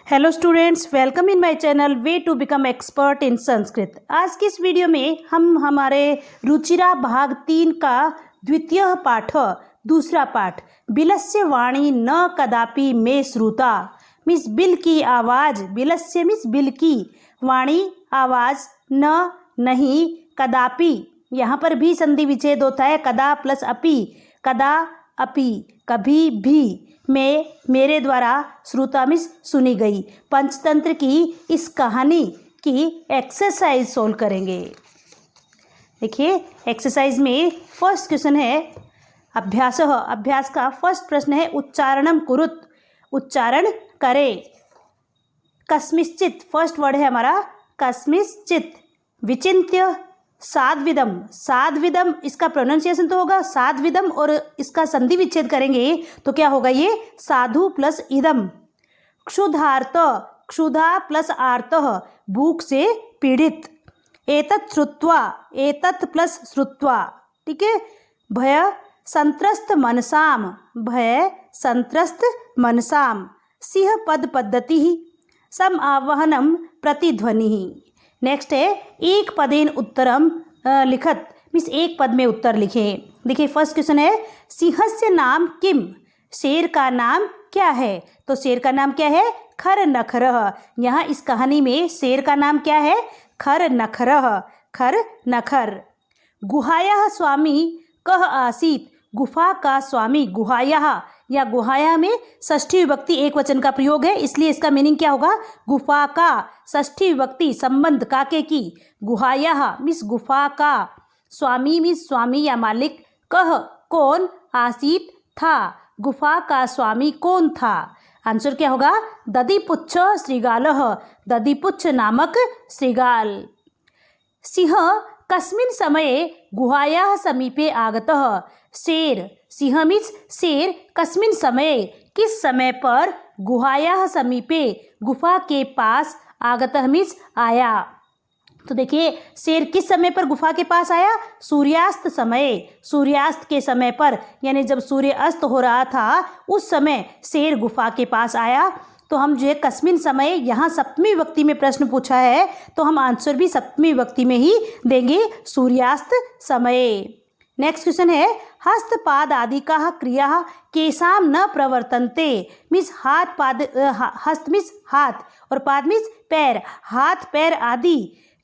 Hello students, welcome in my channel way to become expert in Sanskrit. आज की इस video में हम हमारे रुचिरा भाग 3 का द्वितीय पाठ, दूसरा पाठ बिलस्य वाणी न कदापि में श्रुता, मिस बिल की आवाज़, बिलस्य मिस बिल की, वाणी आवाज़, न नहीं, कदापि यहाँ पर भी संधि विच्छेद होता है, कदा प्लस अपि, कदा अपि कभी भी, में मेरे द्वारा श्रुता मिस सुनी गई। पंचतंत्र की इस कहानी की एक्सरसाइज सोल्व करेंगे। देखिए एक्सरसाइज में फर्स्ट क्वेश्चन है अभ्यास का फर्स्ट प्रश्न है उच्चारणम कुरुत, उच्चारण करे। कस्मिश्चित फर्स्ट वर्ड है हमारा कस्मिश्चित, विचिन्त्य साध्विदम, साध्विदम इसका प्रोनाउंसिएशन तो होगा साध्विदम और इसका संधि विच्छेद करेंगे तो क्या होगा, ये साधु प्लस इदम। क्षुधार्त, क्षुधा प्लस आर्त, भूख से पीड़ित। एतत् श्रुत्वा, एतत् प्लस श्रुत्वा, ठीक है। भय संत्रस्त मनसाम, भय संत्रस्त मनसाम। सिंह पद पद्धति, सम आवाहनम प्रतिध्वनि। नेक्स्ट है एक पदेन उत्तरम लिखत, मीन्स एक पद में उत्तर लिखें। देखिए फर्स्ट क्वेश्चन है सिंहस्य नाम किम, शेर का नाम क्या है? तो शेर का नाम क्या है? खर नखरः। यहाँ इस कहानी में शेर का नाम क्या है? खर नखरः, खर नखर। गुहायाः स्वामी कः आसीत्, गुफा का स्वामी, गुहायाः या गुहाया में षष्ठी विभक्ति एक वचन का प्रयोग है, इसलिए इसका मीनिंग क्या होगा? गुफा का, षष्ठी विभक्ति संबंध काके की, गुहायाः मिस गुफा का, स्वामी मिस स्वामी या मालिक, कह कौन, आसीत था, गुफा का स्वामी कौन था? आंसर क्या होगा? दधिपुच्छ श्रृगालः, दधिपुच्छ नामक श्रृगाल। सिंह कस्मिन् समये गुहायाः समीपे आगतः, शेर, सिंह मीन्स शेर, कस्मिन् समये किस समय पर, गुहायाः समीपे गुफा के पास, आगतः मीन्स आया। तो देखिए शेर किस समय पर गुफा के पास आया? सूर्यास्त समय, सूर्यास्त के समय पर, यानी जब सूर्य अस्त हो रहा था उस समय शेर गुफा के पास आया। तो हम जो है कस्मिन समय, यहाँ सप्तमी विभक्ति में प्रश्न पूछा है तो हम आंसर भी सप्तमी विभक्ति में ही देंगे, सूर्यास्त समय। नेक्स्ट क्वेश्चन है हस्तपाद आदि का क्रिया केसाम न प्रवर्तन्ते, मीन्स हाथ पाद, हस्त मीन्स हाथ और पाद मीन्स पैर, हाथ पैर आदि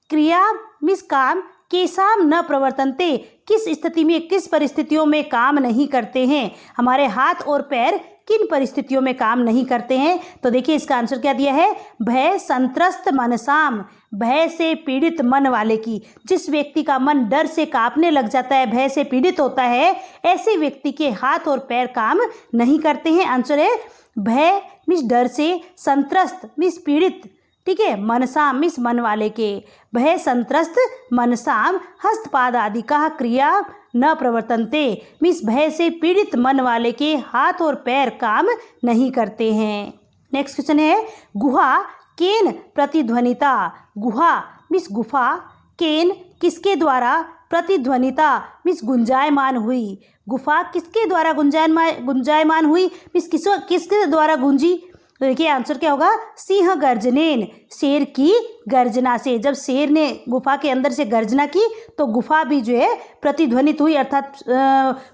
क्रिया मीन्स काम, केसाम न प्रवर्तन्ते किस स्थिति में, किस परिस्थितियों में काम नहीं करते हैं? हमारे हाथ और पैर किन परिस्थितियों में काम नहीं करते हैं? तो देखिए इसका आंसर क्या दिया है? भय संत्रस्त मनसाम, भय से पीड़ित मन वाले की। जिस व्यक्ति का मन डर से कांपने लग जाता है, भय से पीड़ित होता है, ऐसे व्यक्ति के हाथ और पैर काम नहीं करते हैं। आंसर है भय मीन्स डर से, संत्रस्त मीन्स पीड़ित, ठीक है, मनसाम मीन्स मन वाले के। भय संत्रस्त मनसाम हस्तपाद आदि का क्रिया न प्रवर्तन्ते, मीन्स भय से पीड़ित मन वाले के हाथ और पैर काम नहीं करते हैं। नेक्स्ट क्वेश्चन है गुहा केन प्रतिध्वनिता, गुहा मीन्स गुफा, केन किसके द्वारा, प्रतिध्वनिता मीन्स गुंजायमान हुई, गुफा किसके द्वारा गुंजायमान हुई मीन्स किसके द्वारा गूंजी? तो देखिए आंसर क्या होगा? सिंह गर्जनेन, शेर की गर्जना से। जब शेर ने गुफा के अंदर से गर्जना की तो गुफा भी जो है प्रतिध्वनित हुई, अर्थात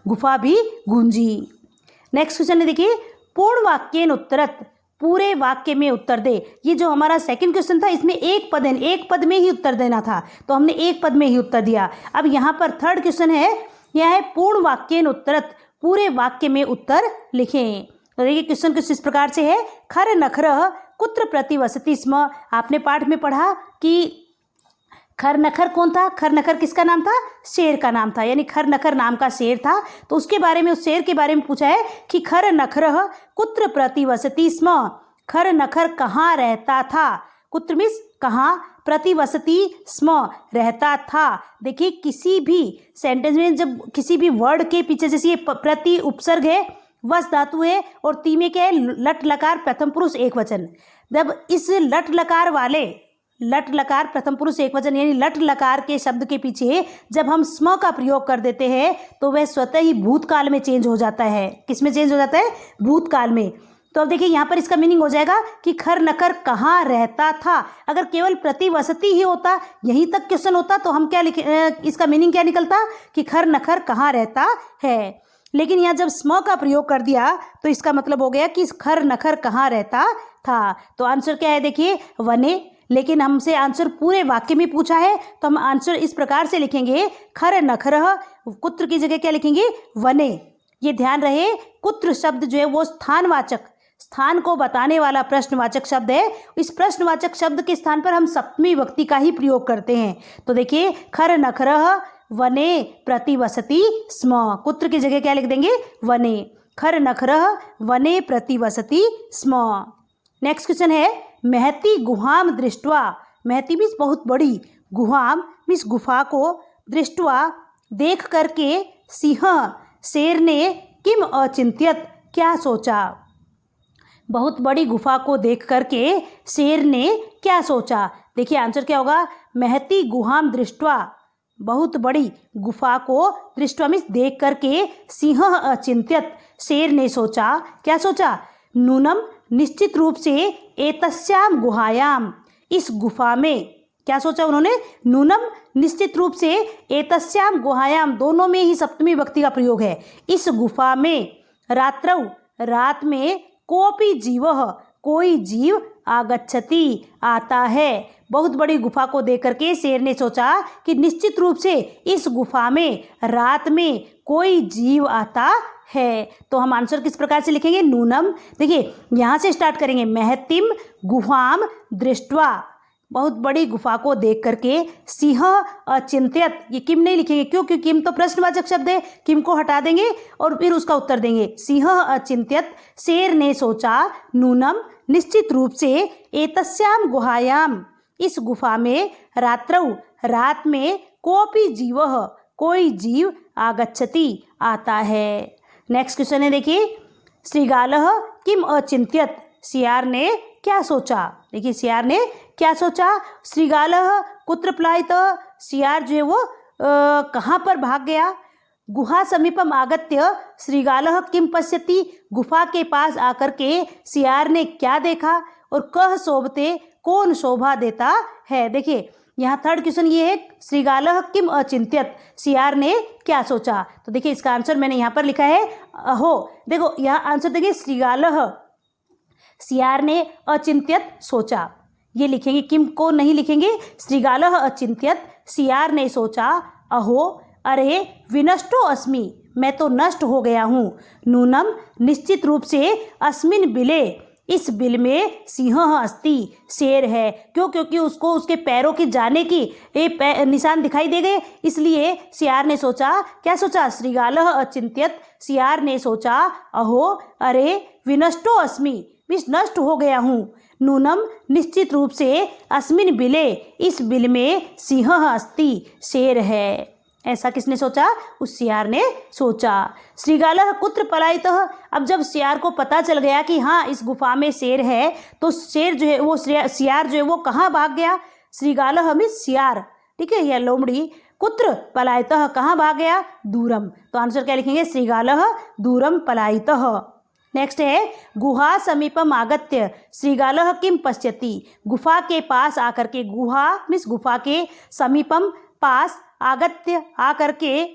गुफा भी गूंजी। नेक्स्ट क्वेश्चन है देखिए पूर्ण वाक्येन उत्तरत, पूरे वाक्य में उत्तर दे। ये जो हमारा सेकंड क्वेश्चन था इसमें एक पद है, एक पद में ही उत्तर देना था तो हमने एक पद में ही उत्तर दिया। अब यहाँ पर थर्ड क्वेश्चन है, यह है पूर्ण वाक्येन उत्तरत, पूरे वाक्य में उत्तर लिखें। तो देखिए क्वेश्चन कुछ इस प्रकार से है खर नखरः कुत्र प्रतिवसति स्म। आपने पाठ में पढ़ा कि खर नखर कौन था? खर नखर किसका नाम था? शेर का नाम था, यानी खर नखर नाम का शेर था। तो उसके बारे में, उस शेर के बारे में पूछा है कि खर नखरः कुत्र प्रतिवसति स्म, खर नखर कहाँ रहता था? कुत्र मीन्स कहाँ, प्रतिवसति स्म रहता था। देखिए किसी भी सेंटेंस में जब किसी भी वर्ड के पीछे, जैसे ये प्रति उपसर्ग है, वस धातु है और ती में क्या है? लट लकार प्रथम पुरुष एक वचन। जब इस लट लकार वाले, लट लकार प्रथम पुरुष एक वचन यानी लट लकार के शब्द के पीछे जब हम स्म का प्रयोग कर देते हैं तो वह स्वतः ही भूतकाल में चेंज हो जाता है। किस में चेंज हो जाता है? भूतकाल में। तो अब देखिए यहाँ पर इसका मीनिंग हो जाएगा कि खर नखर कहाँ रहता था। अगर केवल प्रतिवसति ही होता, यहीं तक क्वेश्चन होता, तो हम क्या इसका मीनिंग क्या निकलता कि खर नखर कहाँ रहता है। लेकिन यहाँ जब स्म का प्रयोग कर दिया तो इसका मतलब हो गया कि खर नखर कहाँ रहता था। तो आंसर क्या है देखिए, वने। लेकिन हमसे आंसर पूरे वाक्य में पूछा है तो हम आंसर इस प्रकार से लिखेंगे, खर नखरः, कुत्र की जगह क्या लिखेंगे, वने। ये ध्यान रहे, कुत्र शब्द जो है वो स्थानवाचक, स्थान को बताने वाला प्रश्नवाचक शब्द है। इस प्रश्नवाचक शब्द के स्थान पर हम सप्तमी विभक्ति का ही प्रयोग करते हैं। तो देखिए, खर नखरः वने प्रतिवसति स्म, कुत्र की जगह क्या लिख देंगे, वने। खर नखरः वने प्रतिवसति स्म। नेक्स्ट क्वेश्चन है, महती गुहाम दृष्ट्वा, महती मीन्स बहुत बड़ी, गुहाम मीन्स गुफा को, दृष्ट्वा देख करके, सिंह शेर ने, किम अचिंत्यत क्या सोचा। बहुत बड़ी गुफा को देख करके शेर ने क्या सोचा। देखिए आंसर क्या होगा, महती गुहाम दृष्ट्वा, बहुत बड़ी गुफा को, दृष्ट्वा मीन्स देख करके, सिंह अचिंत्यत शेर ने सोचा, क्या सोचा, नूनम निश्चित रूप से, एतस्याम गुहायाम इस गुफा में, क्या सोचा उन्होंने, नूनम निश्चित रूप से, एतस्याम गुहायाम दोनों में ही सप्तमी विभक्ति का प्रयोग है, इस गुफा में, रात्रौ रात में, कोपि जीवः कोई जीव, आगच्छति आता है। बहुत बड़ी गुफा को देख करके शेर ने सोचा कि निश्चित रूप से इस गुफा में रात में कोई जीव आता है। तो हम आंसर किस प्रकार से लिखेंगे, नूनम। देखिए यहाँ से स्टार्ट करेंगे, महतिम गुहाम दृष्ट्वा, बहुत बड़ी गुफा को देख करके, सिंह अचिंत्यत, ये किम नहीं लिखेंगे, क्यों, क्योंकि किम तो प्रश्नवाचक शब्द है, किम को हटा देंगे और फिर उसका उत्तर देंगे। सिंह अचिंत्यत शेर ने सोचा, नूनम निश्चित रूप से, एतस्याम गुहायाम इस गुफा में, रात्रौ रात में, कोपि जीवः कोई जीव, आगच्छति आता है। नेक्स्ट क्वेश्चन है देखिए, श्रीगालः किम अचिंत्यत, सियार ने क्या सोचा। देखिए सियार ने क्या सोचा, श्रीगालः कुत्र पलायित, सियार जो है वो कहाँ पर भाग गया। गुहा समीपम आगत्य श्रीगालः किम पश्यति, गुफा के पास आकर के सियार ने क्या देखा, और कह शोभते कौन शोभा देता है। देखिए यहाँ थर्ड क्वेश्चन ये है, श्रीगालः किम अचिंत्यत, सियार ने क्या सोचा। तो देखिए इसका आंसर मैंने यहाँ पर लिखा है अहो। देखो यहाँ आंसर देखिए, श्रीगालः सियार ने अचिंत्यत सोचा, ये लिखेंगे, किम को नहीं लिखेंगे। श्रीगालः अचिंत्यत सियार ने सोचा, अहो अरे विनष्टो अस्मि मैं तो नष्ट हो गया हूँ, नूनम निश्चित रूप से, अस्मिन बिले इस बिल में, सिंह अस्ति शेर है। क्यों, क्योंकि उसको उसके पैरों की जाने की निशान दिखाई दे गए, इसलिए सियार ने सोचा, क्या सोचा, श्रीगालः अचिंत्यत सियार ने सोचा, अहो अरे विनष्टो अस्मि मीन्स नष्ट हो गया हूँ, नूनम निश्चित रूप से, अस्मिन बिले इस बिल में, सिंह अस्ति शेर है। ऐसा किसने सोचा, उस सियार ने सोचा। श्रीगालः कुत्र पलायितः, अब जब सियार को पता चल गया कि हाँ इस गुफा में शेर है, तो शेर जो है वो, सियार जो है वो कहाँ भाग गया। श्रीगालः मीन्स सियार, ठीक है, यह लोमड़ी, कुत्र पलायितः कहाँ भाग गया, दूरम। तो आंसर क्या लिखेंगे, श्रीगालः दूरम पलायितः। नेक्स्ट है, गुहा समीपम आगत्य श्रीगालः किम पश्यति, गुफा के पास आकर के, गुहा मीन्स गुफा के, समीपम पास, आगत्य आकर के,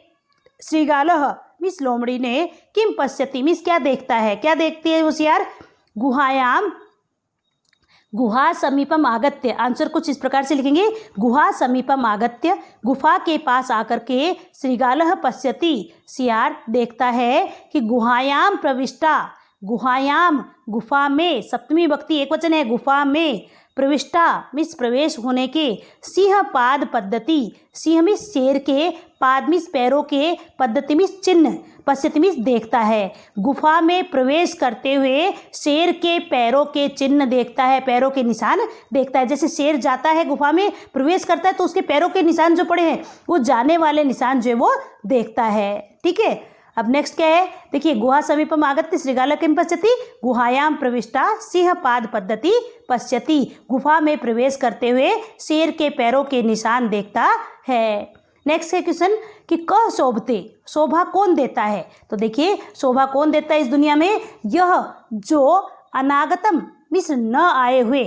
श्रीगालः मीन्स लोमड़ी ने, किम पश्यति मीन्स क्या देखता है, क्या देखती है होशियार, गुहायाम, गुहा समीपम आगत्य। आंसर कुछ इस प्रकार से लिखेंगे, गुहा समीपम आगत्य गुफा के पास आकर के, श्रीगालः पश्यति सियार देखता है कि, गुहायाम प्रविष्टा, गुहायाम गुफा में, सप्तमी विभक्ति एक वचन है, गुफा में, प्रविष्टा मीन्स प्रवेश होने के, सिंह पाद पद्धति, सिंह मीन्स शेर के, पाद मीन्स पैरों के, पद्धति मीन्स चिन्ह, पश्यति मीन्स देखता है। गुफा में प्रवेश करते हुए शेर के पैरों के चिन्ह देखता है, पैरों के निशान देखता है। जैसे शेर जाता है गुफा में, प्रवेश करता है, तो उसके पैरों के निशान जो पड़े हैं वो जाने वाले निशान जो है वो देखता है। ठीक है, अब नेक्स्ट क्या है, देखिए, गुहा समीपम आगत्य श्रीगालः किम पश्यति, गुहायाम प्रविष्टा सिंह पाद पद्धति पश्यति, गुफा में प्रवेश करते हुए शेर के पैरों के निशान देखता है। नेक्स्ट है क्वेश्चन कि कह शोभते, शोभा कौन देता है। तो देखिए शोभा कौन देता है इस दुनिया में, यह जो अनागतम मीन्स न आए हुए,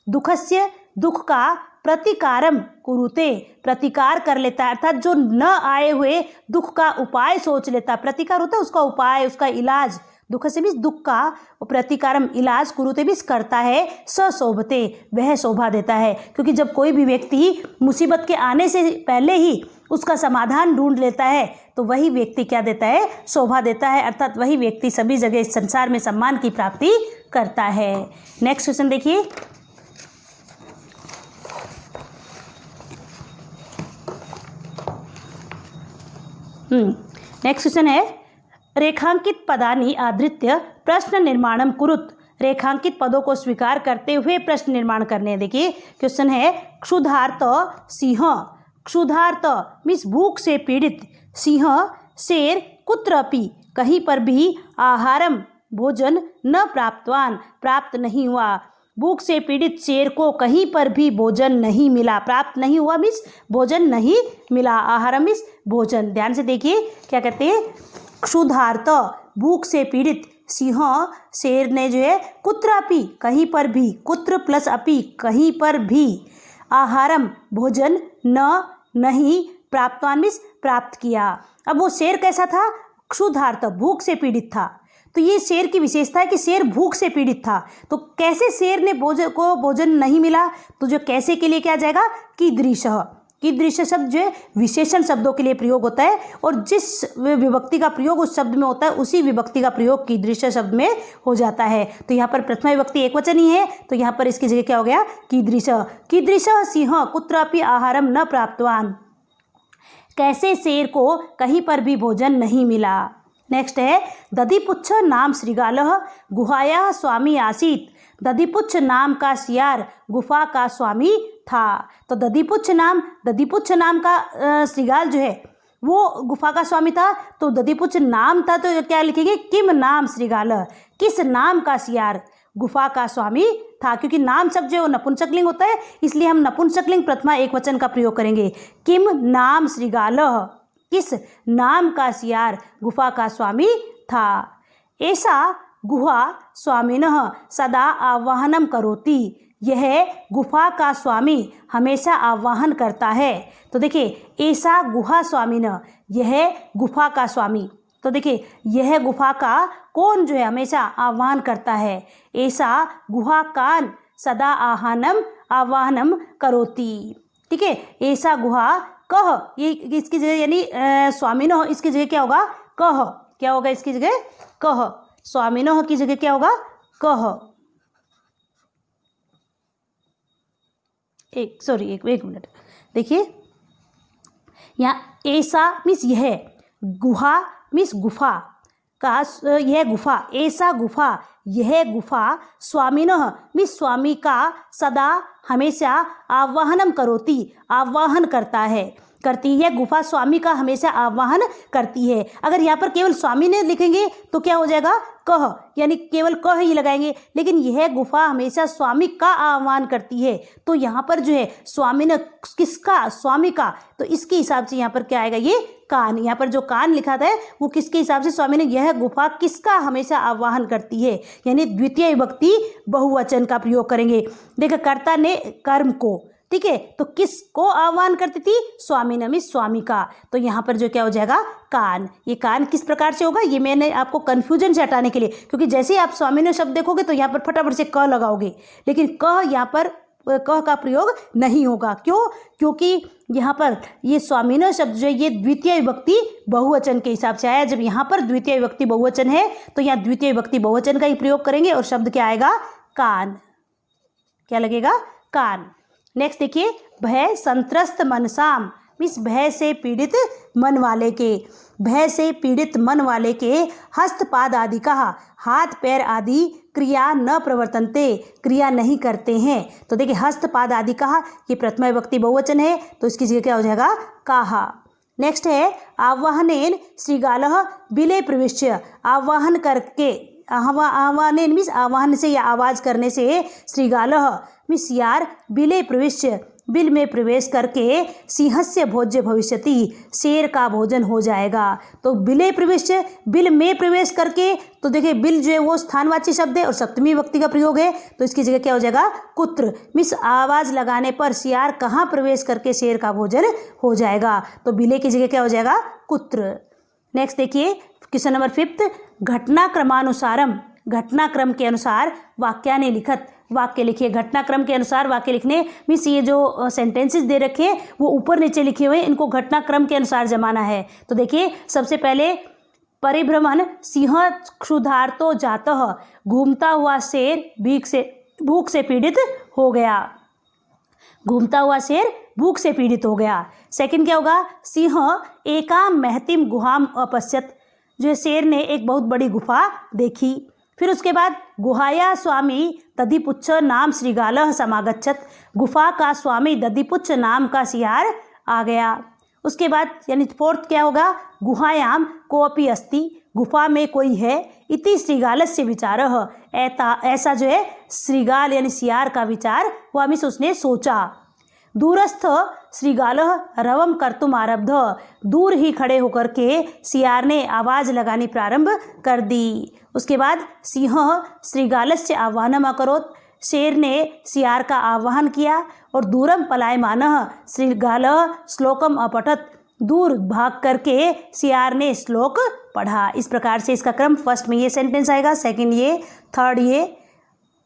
दुखस्य दुख का प्रतिकारम कुरुते प्रतिकार कर लेता है, अर्थात जो न आए हुए दुख का उपाय सोच लेता, प्रतिकार होता है उसका उपाय, उसका इलाज, दुख से भी दुख का प्रतिकारम इलाज कुरुते भी करता है, सशोभते वह शोभा देता है। क्योंकि जब कोई भी व्यक्ति मुसीबत के आने से पहले ही उसका समाधान ढूंढ लेता है तो वही व्यक्ति क्या देता है, शोभा देता है, अर्थात वही व्यक्ति सभी जगह इस संसार में सम्मान की प्राप्ति करता है। नेक्स्ट क्वेश्चन देखिए, नेक्स्ट क्वेश्चन है रेखांकित पदानि आधृत्य प्रश्न निर्माणम कुरुत, रेखांकित पदों को स्वीकार करते हुए प्रश्न निर्माण करने हैं। देखिए क्वेश्चन है क्षुधार्त सिंह, क्षुधार्त मीन्स भूख से पीड़ित, सिंह शेर कुत्रपि कहीं पर भी, आहारम भोजन न प्राप्तवान प्राप्त नहीं हुआ, भूख से पीड़ित शेर को कहीं पर भी भोजन नहीं मिला, प्राप्त नहीं हुआ मीन्स भोजन नहीं मिला, आहारम मीन्स भोजन। ध्यान से देखिए क्या कहते हैं, क्षुधार्त भूख से पीड़ित, सिंह शेर ने जो है, कुत्रापि कहीं पर भी, कुत्र प्लस अपि कहीं पर भी, आहारम भोजन न नहीं, प्राप्तवान मीन्स प्राप्त किया। अब वो शेर कैसा था, क्षुधार्त भूख से पीड़ित था, तो ये शेर की विशेषता है कि शेर भूख से पीड़ित था। तो कैसे शेर ने भोजन नहीं मिला, तो जो कैसे के लिए क्या जाएगा, कीदृशः, कीदृश शब्द जो है विशेषण शब्दों के लिए प्रयोग होता है, और जिस विभक्ति का प्रयोग उस शब्द में होता है उसी विभक्ति का प्रयोग कीदृश शब्द में हो जाता है। तो यहाँ पर प्रथमा विभक्ति एकवचन ही है, तो यहाँ पर इसकी जगह क्या हो गया, कीदृश, कीदृश सिंह कुत्रापि आहारम न प्राप्तवान, कैसे शेर को कहीं पर भी भोजन नहीं मिला। नेक्स्ट है दधिपुच्छ नाम श्रृगालः गुहाया स्वामी आसीत, दधिपुच्छ नाम का सियार गुफा का स्वामी था। तो दधिपुच्छ नाम का श्रृगाल जो है वो गुफा का स्वामी था, तो दधिपुच्छ नाम था, तो क्या लिखेंगे, किम नाम श्रृगालः, किस नाम का सियार गुफा का स्वामी था। क्योंकि नाम शब्द जो नपुंसकलिंग होता है, इसलिए हम नपुंसकलिंग प्रथमा एकवचन का प्रयोग करेंगे। किम नाम श्रृगालः, किस नाम का सियार गुफा का स्वामी था। ऐसा गुहा स्वामिनः सदा आवाहनम करोति, यह गुफा का स्वामी हमेशा आवाहन करता है। तो देखिए ऐसा गुहा स्वामिनः, यह गुफा का स्वामी, तो देखिए यह गुफा का कौन जो है हमेशा आह्वान करता है, ऐसा गुहा कान सदा आवाहनम करोति। ठीक है, ऐसा गुहा कह, ये इसकी जगह यानी स्वामिनः, इसकी जगह क्या होगा, कह, क्या होगा इसकी जगह, कह, स्वामिनः की जगह क्या होगा, कह। एक मिनट देखिए, यहाँ ऐसा मीन्स यह, गुहा मीन्स गुफा का, यह गुफा, ऐसा गुफा, यह गुफा, स्वामिनः मीन्स स्वामी का, सदा हमेशा, आवाहनम करोति आवाहन करता है, करती है, गुफा स्वामी का हमेशा आवाहन करती है। अगर यहाँ पर केवल स्वामी ने लिखेंगे तो क्या हो जाएगा, कह, यानी केवल कह ही लगाएंगे, लेकिन यह गुफा हमेशा स्वामी का आह्वान करती है, तो यहाँ पर जो है स्वामी ने किसका, स्वामी का, तो इसके हिसाब से यहाँ पर क्या आएगा, ये कान, यहाँ पर जो कान लिखा था वो किसके हिसाब से, स्वामी ने यह गुफा किसका हमेशा आह्वान करती है, यानी द्वितीय विभक्ति बहुवचन का प्रयोग करेंगे। देखो कर्ता ने कर्म को, ठीक है, तो किसको आह्वान करती थी, स्वामी ने मीन्स स्वामी का, तो यहाँ पर जो क्या हो जाएगा, कान। ये कान किस प्रकार से होगा, ये मैंने आपको कन्फ्यूजन से हटाने के लिए, क्योंकि जैसे ही आप स्वामी ने शब्द देखोगे तो यहाँ पर फटाफट से क लगाओगे, लेकिन क यहाँ पर कह का प्रयोग नहीं होगा। क्यों, क्योंकि यहाँ पर ये स्वामिनः शब्द जो है ये द्वितीय विभक्ति बहुवचन के हिसाब से आया। जब यहाँ पर द्वितीय विभक्ति बहुवचन है तो यहाँ द्वितीय विभक्ति बहुवचन का ही प्रयोग करेंगे और शब्द क्या आएगा, कान, क्या लगेगा, कान। नेक्स्ट देखिए, भय संत्रस्त मनसाम मीन्स भय से पीड़ित मन वाले के, भय से पीड़ित मन वाले के, हस्तपाद आदि कहा, हाथ पैर आदि क्रिया न प्रवर्तनते क्रिया नहीं करते हैं। तो देखिए हस्तपाद आदि कहा, ये प्रथमा विभक्ति बहुवचन है, तो इसकी जगह क्या हो जाएगा, कहा। नेक्स्ट है आवाहनेन श्रृगालः बिले प्रविश्य, आवाहन करके, आवाहनेन मीन्स आवाहन से या आवाज़ करने से, श्रृगालः मीन्स यार, बिले प्रविश्य बिल में प्रवेश करके सिंहस्य भोज्य भविष्यति, शेर का भोजन हो जाएगा। तो बिले प्रवेश, बिल में प्रवेश करके, तो देखिए बिल जो है वो स्थानवाची शब्द है और सप्तमी विभक्ति का प्रयोग है, तो इसकी जगह क्या हो जाएगा कुत्र। मिस आवाज़ लगाने पर सियार कहाँ प्रवेश करके शेर का भोजन हो जाएगा, तो बिले की जगह क्या हो जाएगा कुत्र। नेक्स्ट देखिए क्वेश्चन नंबर 5, घटनाक्रमानुसारम, घटनाक्रम के अनुसार वाक्यानि लिखत, वाक्य लिखिए। घटनाक्रम के अनुसार वाक्य लिखने मीन्स ये जो सेंटेंसेस दे रखे हैं वो ऊपर नीचे लिखे हुए हैं, इनको घटनाक्रम के अनुसार जमाना है। तो देखिए सबसे पहले परिभ्रमण, सिंह क्षुधार्तो जातः, घूमता हुआ शेर भूख से पीड़ित हो गया, घूमता हुआ शेर भूख से पीड़ित हो गया। सेकंड क्या होगा, सिंह एकाम महतिम गुहाम अपश्यत, जो शेर ने एक बहुत बड़ी गुफा देखी। फिर उसके बाद गुहाया स्वामी दधिपुच्छ नाम श्रीगालः समागच्छत, गुफा का स्वामी दधिपुच्छ नाम का सियार आ गया। उसके बाद यानी फोर्थ क्या होगा, गुहायाम कोऽपि अस्ति, गुफा में कोई है, इति श्रीगालस्य विचारः, ऐसा जो है श्रीगाल यानी सियार का विचार हुआ, मीन्स उसने सोचा। दूरस्थ श्रीगालः रवम कर्तुम आरब्ध, दूर ही खड़े होकर के सियार ने आवाज़ लगानी प्रारंभ कर दी। उसके बाद सिंह श्रीगालस्य आह्वानम अकरोत्, शेर ने सियार का आह्वान किया। और दूरम पलायमानः श्रीगालः श्लोकम अपठत, दूर भाग करके सियार ने श्लोक पढ़ा। इस प्रकार से इसका क्रम, फर्स्ट में ये सेंटेंस आएगा, सेकंड ये, थर्ड ये,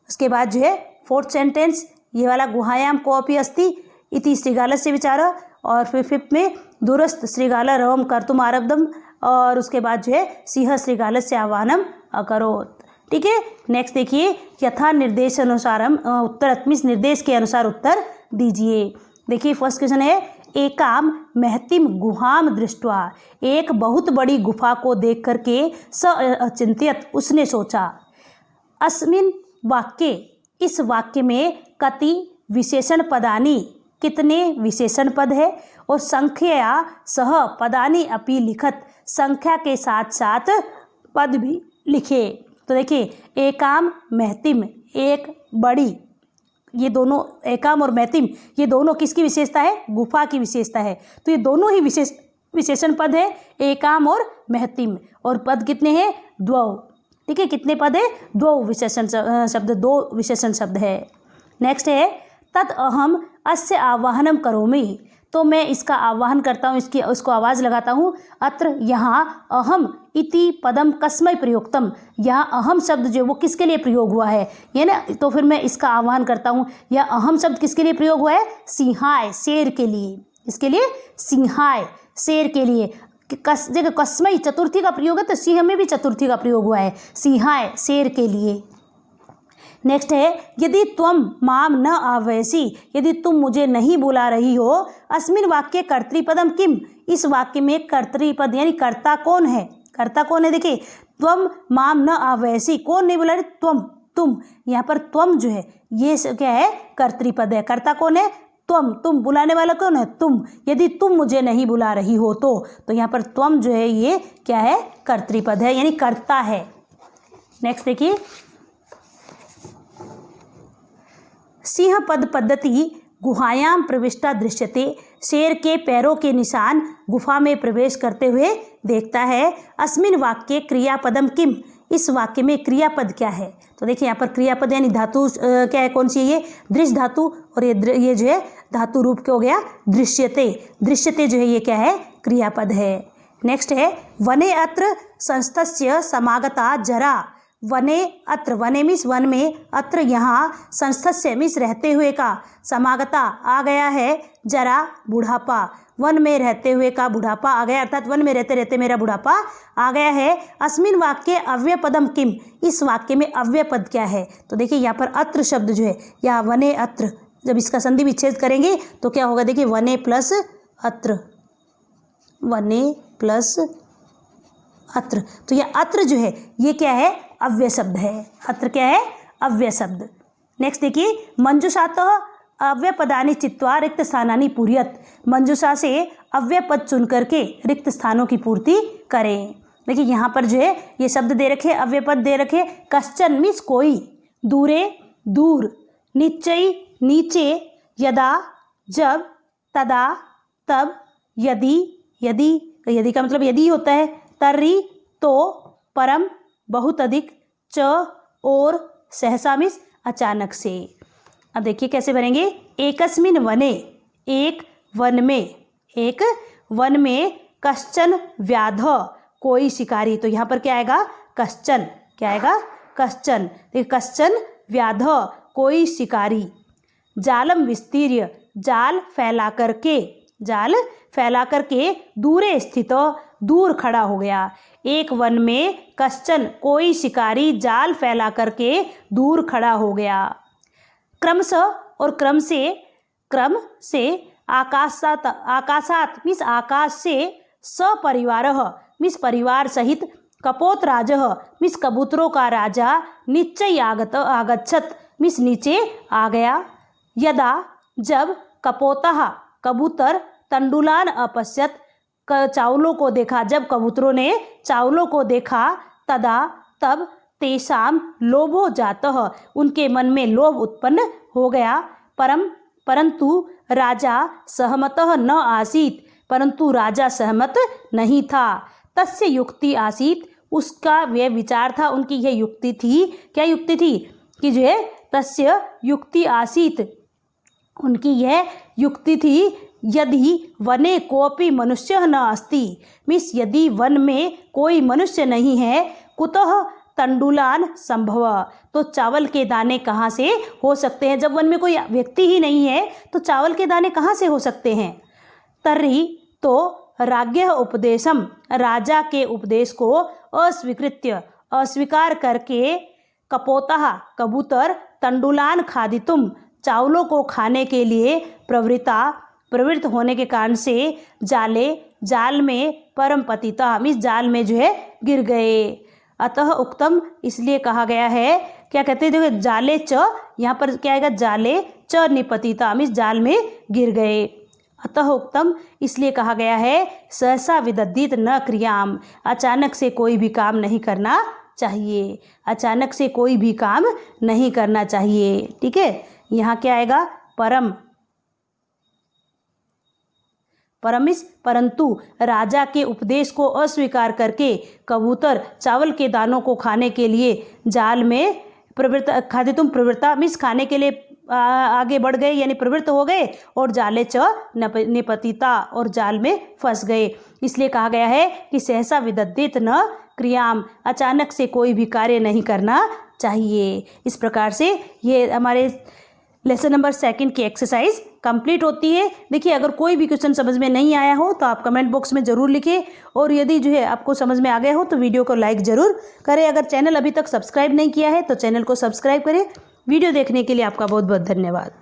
उसके बाद जो है फोर्थ सेंटेंस ये वाला गुहायाम कोऽपि अस्ति इति श्रीगालस्य विचार, और फिर फिफ्थ में दूरस्थ श्रीगाल रवम कर्तुम आरब्धम, और उसके बाद जो है सिंह श्रीगालस्य आह्वानम अकरोत्। ठीक है, नेक्स्ट देखिए यथा निर्देशानुसारम उत्तर, मीन्स निर्देश के अनुसार उत्तर दीजिए। देखिए फर्स्ट क्वेश्चन है, एकाम महतिम गुहाम दृष्ट्वा, एक बहुत बड़ी गुफा को देख करके स अचिंत्यत, उसने सोचा। अस्मिन वाक्ये, इस वाक्य में कति विशेषण पदानी, कितने विशेषण पद है, और संख्या सह पदानी अपि लिखत, संख्या के साथ साथ पद भी लिखे। तो देखिए एकाम महतिम, एक बड़ी, ये दोनों एकाम और महतिम ये दोनों किसकी विशेषता है, गुफा की विशेषता है। तो ये दोनों ही विशेषण पद है, एकाम और महतिम, और पद कितने हैं, द्वौ। ठीक है, कितने पद है, दो विशेषण शब्द, दो विशेषण शब्द है। नेक्स्ट है तत् अहम अस्य आवाहनम करोमि, तो मैं इसका आवाहन करता हूँ, उसको आवाज़ लगाता हूँ। अत्र यहाँ अहम इति पदम कस्मै प्रयोक्तम, यहाँ अहम शब्द जो वो किसके लिए प्रयोग हुआ है, ये ना, तो फिर मैं इसका आवाहन करता हूँ। यह अहम शब्द किसके लिए प्रयोग हुआ है, सिंहाय, शेर के लिए, इसके लिए सिंहाय, शेर के लिए। जगह कस्मै चतुर्थी का प्रयोग है, तो सिंह में भी चतुर्थी का प्रयोग हुआ है, सिंहाय शेर के लिए। नेक्स्ट है यदि त्वम माम न आह्वयसि, यदि तुम मुझे नहीं बुला रही हो। अस्मिन वाक्य कर्तृपदम किम, इस वाक्य में कर्तृपद यानी कर्ता कौन है, कर्ता कौन है। देखिए त्वम माम न आह्वयसि, कौन नहीं बुला रही, त्वम, तुम। यहाँ पर त्वम जो है ये क्या है, कर्तृपद है। कर्ता कौन है, त्वम, तुम। बुलाने वाला कौन है, तुम। यदि तुम मुझे नहीं बुला रही हो तो यहाँ पर त्वम जो है ये क्या है, कर्तृपद है, यानी कर्ता है। नेक्स्ट देखिए सिंह पद पद्धति गुहायाम प्रविष्टा दृश्यते, शेर के पैरों के निशान गुफा में प्रवेश करते हुए देखता है। अस्मिन वाक्य क्रियापदम किम, इस वाक्य में क्रियापद क्या है। तो देखिए यहाँ पर क्रियापद यानी धातु क्या है, कौन सी है, ये दृश्य धातु, और ये जो है धातु रूप क्या हो गया, दृश्यते। दृश्यते जो है ये क्या है, क्रियापद है। नेक्स्ट है वने अत्र संस्थस्य समागता जरा, वने अत्र, वने मिस वन में, अत्र यहाँ, संस्थस्य मिस रहते हुए का, समागता आ गया है, जरा बुढ़ापा, वन में रहते हुए का बुढ़ापा आ गया, अर्थात वन में रहते रहते मेरा बुढ़ापा आ गया है। अस्मिन वाक्य अव्यय पदम किम, इस वाक्य में अव्यय पद क्या है। तो देखिए यहाँ पर अत्र शब्द जो है, या वने अत्र, जब इसका संधि विच्छेद करेंगे तो क्या होगा, देखिए वने प्लस अत्र, वने प्लस अत्र, तो यह अत्र जो है ये क्या है, अव्यय शब्द है। अत्र क्या है, अव्यय शब्द। नेक्स्ट देखिए मंजुषातः अव्यय पदानि चित्वा रिक्त स्थानानि पूर्यत, मंजुषा से अव्यय पद चुन करके रिक्त स्थानों की पूर्ति करें। देखिए यहाँ पर जो है ये शब्द दे रखे, अव्यय पद दे रखे। कश्चन मीन्स कोई, दूरे दूर, निश्चय नीचे, यदा जब, तदा, तब, यदि, यदि का मतलब यदि होता है, तर्हि, तो, परम, बहुत अधिक, च, और, सहसा मीन्स अचानक से। अब देखिए कैसे बनेंगे। एकस्मिन वने, एक वन में, कश्चन व्याध, कोई शिकारी। तो यहाँ पर क्या आएगा, कश्चन, क्या आएगा, कश्चन। देखिए कश्चन व्याध, कोई शिकारी। जालम विस्तीर्य, जाल फैला करके, दूरे स्थित, दूर खड़ा हो गया। एक वन में कश्चन, कोई शिकारी जाल फैला करके दूर खड़ा हो गया। क्रमशः और क्रम से आकाशात मीन्स आकाश से, सपरिवार मीन्स परिवार सहित, कपोतराज मीन्स कबूतरों का राजा, निश्चय आगच्छत मीन्स नीचे आ गया। यदा जब, कपोतः कबूतर, तंडुलान अपश्यत चावलों को देखा, जब कबूतरों ने चावलों को देखा, तदा तब, तेषाम लोभो जातः उनके मन में लोभ उत्पन्न हो गया। परंतु राजा सहमतः न आसीत, परंतु राजा सहमत नहीं था। तस्य युक्ति आसीत, उसका वह विचार था, उनकी यह युक्ति थी। क्या युक्ति थी कि जो है, तस्य युक्ति आसीत, उनकी यह युक्ति थी। यदि वने कोपि मनुष्य न अस्ति मीन्स यदि वन में कोई मनुष्य नहीं है, कुतः तंडुलान संभव, तो चावल के दाने कहाँ से हो सकते हैं। जब वन में कोई व्यक्ति ही नहीं है तो चावल के दाने कहाँ से हो सकते हैं। तर्हि तो राज्ञ उपदेशम, राजा के उपदेश को अस्वीकार करके, कपोतः कबूतर, तंडुलान खादितुम चावलों को खाने के लिए प्रवृत्त होने के कारण से, जाल में परम पतिता मीन्स जाल में जो है गिर गए। अतः उक्तम इसलिए कहा गया है, क्या कहते हैं, देखो जाले च, यहाँ पर क्या आएगा, जाले च निपतिता मीन्स जाल में गिर गए। अतः उक्तम इसलिए कहा गया है, सहसा विदद्धित न क्रियाम, अचानक से कोई भी काम नहीं करना चाहिए, अचानक से कोई भी काम नहीं करना चाहिए। ठीक है, यहाँ क्या आएगा, परमिस, परंतु राजा के उपदेश को अस्वीकार करके कबूतर चावल के दानों को खाने के लिए जाल में प्रवृत्ता मीन्स खाने के लिए आगे बढ़ गए, यानी प्रवृत्त हो गए, और जाले च निपतिता और जाल में फंस गए। इसलिए कहा गया है कि सहसा विदद्धित न क्रियाम, अचानक से कोई भी कार्य नहीं करना चाहिए। इस प्रकार से ये हमारे लेसन नंबर 2 की एक्सरसाइज कंप्लीट होती है। देखिए अगर कोई भी क्वेश्चन समझ में नहीं आया हो तो आप कमेंट बॉक्स में ज़रूर लिखें, और यदि जो है आपको समझ में आ गया हो तो वीडियो को लाइक ज़रूर करें। अगर चैनल अभी तक सब्सक्राइब नहीं किया है तो चैनल को सब्सक्राइब करें। वीडियो देखने के लिए आपका बहुत बहुत धन्यवाद।